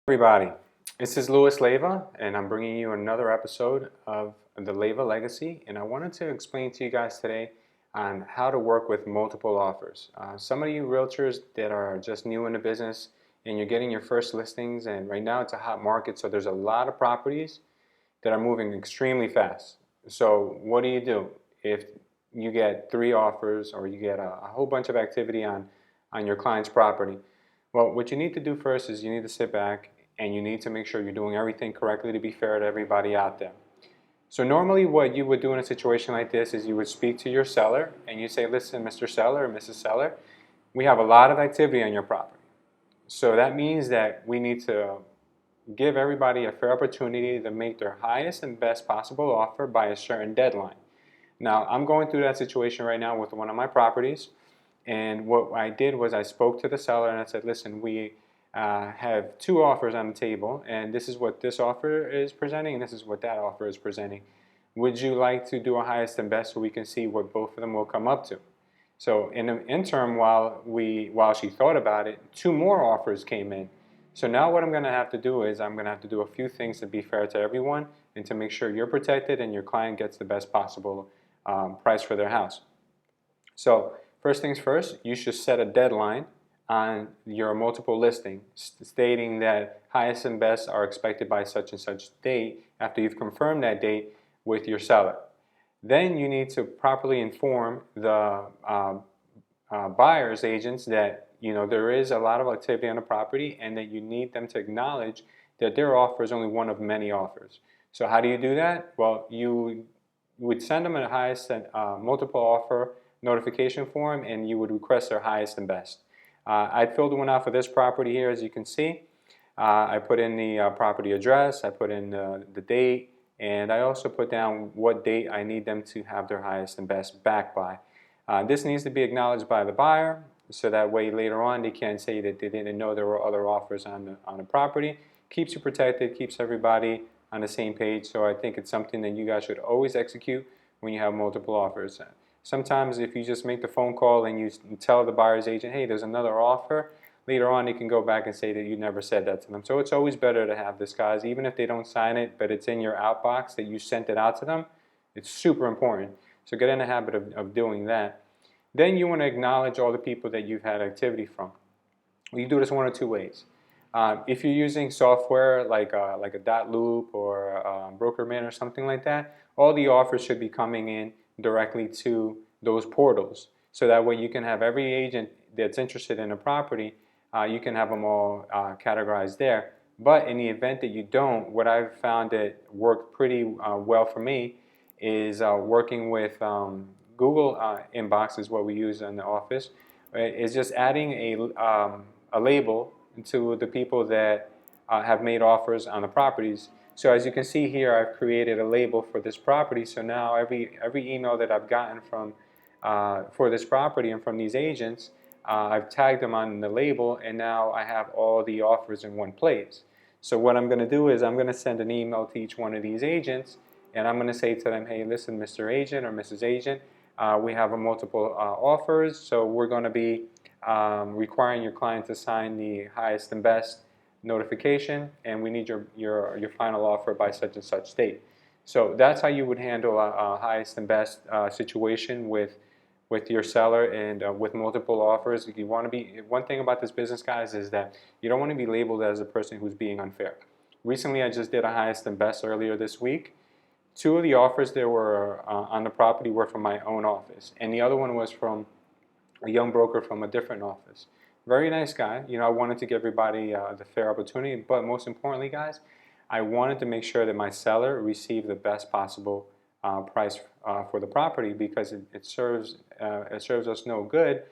Everybody, this is Louis Leyva, and I'm bringing you another episode of the Leyva Legacy. And I wanted to explain to you guys today on how to work with multiple offers. Some of you realtors that are just new in the business and you're getting your first listings, and right now it's a hot market, so there's a lot of properties that are moving extremely fast. So what do if you get 3 offers or you get a whole bunch of activity on your client's property? Well, what you need to do first is you need to sit back and you need to make sure you're doing everything correctly to be fair to everybody out there. So normally what you would do in a situation like this is you would speak to your seller and you say, listen, Mr. Seller or Mrs. Seller, we have a lot of activity on your property. So that means that we need to give everybody a fair opportunity to make their highest and best possible offer by a certain deadline. Now, I'm going through that situation right now with one of my properties. And what I did was I spoke to the seller and I said, listen, we have 2 offers on the table, and this is what this offer is presenting, and this is what that offer is presenting. Would you like to do a highest and best so we can see what both of them will come up to? So in the interim, while she thought about it, 2 more offers came in. So now what I'm going to have to do is I'm going to have to do a few things to be fair to everyone and to make sure you're protected and your client gets the best possible price for their house. So first things first, you should set a deadline on your multiple listing stating that highest and best are expected by such and such date after you've confirmed that date with your seller. Then you need to properly inform the buyer's agents that there is a lot of activity on the property and that you need them to acknowledge that their offer is only one of many offers. So how do you do that? Well, you would send them a highest and multiple offer notification form, and you would request their highest and best. I filled one out for this property here, as you can see. I put in the property address, I put in the date, and I also put down what date I need them to have their highest and best back by. This needs to be acknowledged by the buyer, so that way later on they can't say that they didn't know there were other offers on the property. Keeps you protected, keeps everybody on the same page, so I think it's something that you guys should always execute when you have multiple offers. Sometimes if you just make the phone call and you tell the buyer's agent, hey, there's another offer, later on they can go back and say that you never said that to them. So it's always better to have this, guys, even if they don't sign it, but it's in your outbox that you sent it out to them. It's super important. So get in the habit of doing that. Then you want to acknowledge all the people that you've had activity from. You do this one of 2 ways. If you're using software like a dot loop or Brokerman or something like that, all the offers should be coming in directly to those portals. So that way you can have every agent that's interested in a property, you can have them all categorized there. But in the event that you don't, what I've found that worked pretty well for me is working with Google Inbox is what we use in the office. Is just adding a label to the people that have made offers on the properties. So as you can see here, I've created a label for this property. So now every email that I've gotten from for this property and from these agents, I've tagged them on the label, and now I have all the offers in one place. So what I'm going to do is I'm going to send an email to each one of these agents, and I'm going to say to them, hey, listen, Mr. Agent or Mrs. Agent, we have a multiple offers, so we're going to be requiring your client to sign the highest and best notification, and we need your final offer by such and such date. So that's how you would handle a highest and best situation with your seller and with multiple offers. You want to be, one thing about this business, guys, is that you don't want to be labeled as a person who's being unfair. Recently, I just did a highest and best earlier this week. 2 of the offers that were on the property were from my own office, and the other one was from a young broker from a different office. Very nice guy. I wanted to give everybody the fair opportunity, but most importantly, guys, I wanted to make sure that my seller received the best possible price for the property, because it serves us no good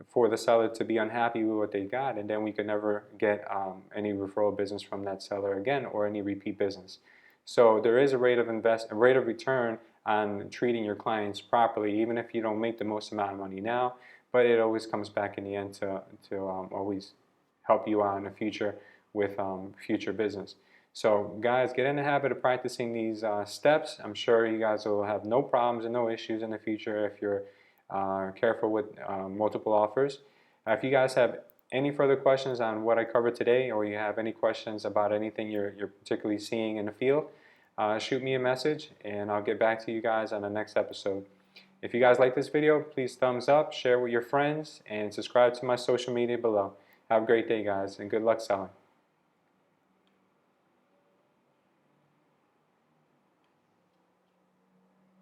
for the seller to be unhappy with what they got, and then we could never get any referral business from that seller again or any repeat business. So there is a rate of return on treating your clients properly, even if you don't make the most amount of money now. But it always comes back in the end to always help you out in the future with future business. So guys, get in the habit of practicing these steps. I'm sure you guys will have no problems and no issues in the future if you're careful with multiple offers. If you guys have any further questions on what I covered today, or you have any questions about anything you're particularly seeing in the field, shoot me a message and I'll get back to you guys on the next episode. If you guys like this video, please thumbs up, share with your friends, and subscribe to my social media below. Have a great day, guys, and good luck selling.